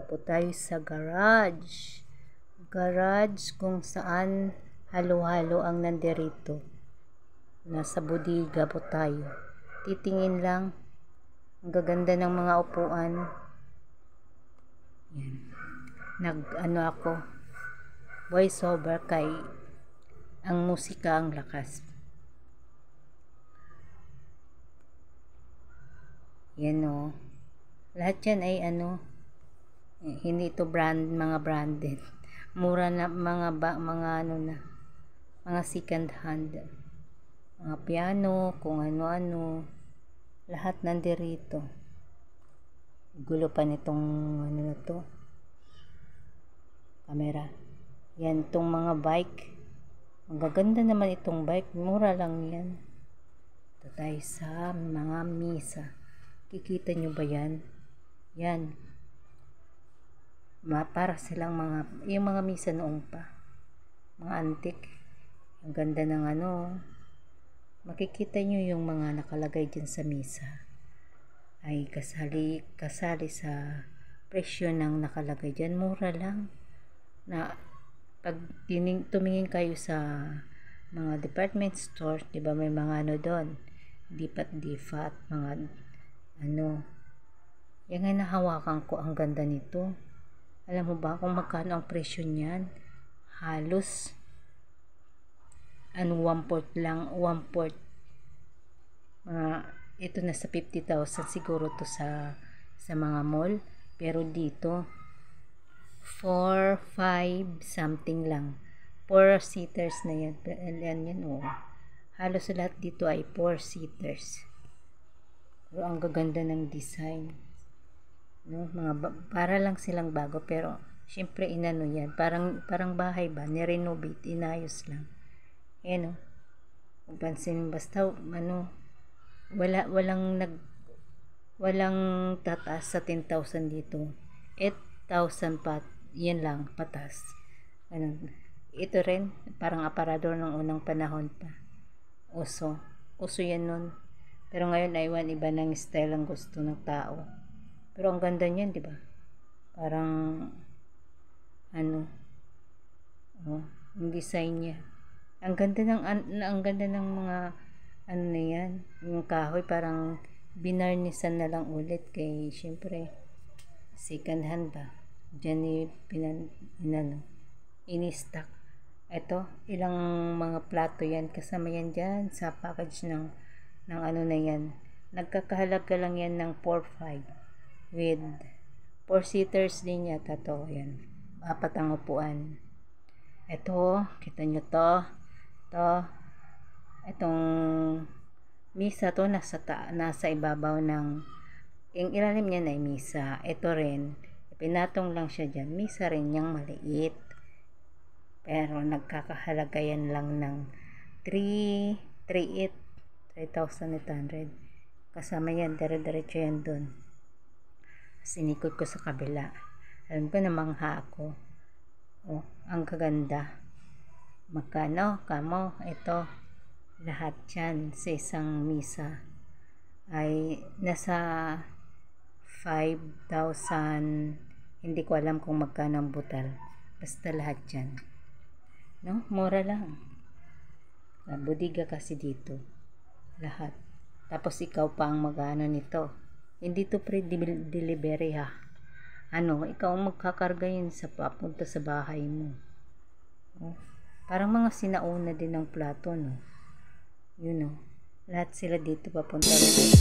po tayo sa garage. Garage kung saan halo-halo ang nandirito. Nasa bodega po tayo. Titingin lang. Ang gaganda ng mga upuan. Yan. Ako. Voice over kay ang musika ang lakas. Yan o. Lahat yan ay hindi ito mga branded. Mura na mga second hand. Mga piano, kung ano-ano. Lahat nandirito. Gulo pa nitong na to. Camera. Yan itong mga bike. Ang gaganda naman itong bike. Mura lang yan. Ito tayo sa mga misa. Kikita nyo ba yan? Yan. Para silang yung mga misa noong pa. Mga antik. Ang ganda ng makikita nyo yung mga nakalagay dyan sa misa. Ay kasali sa presyo ng nakalagay dyan. Mura lang. Na pag tumingin kayo sa mga department store, diba may mga doon. Dipat, mga yan nga nahawakan ko, ang ganda nito. Alam mo ba kung magkano ang presyo niyan? Halos 1/4 lang, 1/4. Ito na sa 50,000 siguro to sa mga mall, pero dito 4, 5 something lang. 4-seaters na yan. Yan halos lahat dito ay 4-seaters. Pero ang gaganda ng design. Para lang silang bago, pero syempre yan. Parang bahay ba, ni-renovate, inayos lang. Ayan Pansin basta walang tataas sa 10,000 dito. 8,000 pa, yan lang patas. Ito rin parang aparador ng unang panahon pa. Uso yan nun. Pero ngayon ay iba ng style ang gusto ng tao. Pero ang ganda niyan, di ba? Parang yung design niya. Ang ganda ng mga na yan. Yung kahoy parang binarnisan na lang ulit kay syempre second hand ba. Diyan ini-stock. Ito, ilang mga plato yan. Kasama yan dyan sa package ng na yan. Nagkakahalaga lang yan ng 4-5 with 4-seaters din yata to. Yan. 4 ang upuan. Ito, kita nyo to. Itong misa to nasa ibabaw ng yung ilalim niya na misa. Ito rin, pinatong lang siya dyan. Misa rin niyang maliit. Pero nagkakahalaga yan lang ng 3,800. Kasama yan, dire-diretso yan dun. Sinikot ko sa kabila. Alam ko, namangha ako. Ang kaganda. Magkano? Kamo, ito. Lahat yan sa isang misa ay nasa 5,000. Hindi ko alam kung magkano ang butal. Basta lahat yan. Mura lang. Bodega kasi dito. Lahat. Tapos ikaw pa ang mag-ano nito. Hindi to pre-delivery ha. Ikaw ang magkakarga yun sa papunta sa bahay mo. Parang mga sinauna din ng plato, Lahat sila dito papunta rin.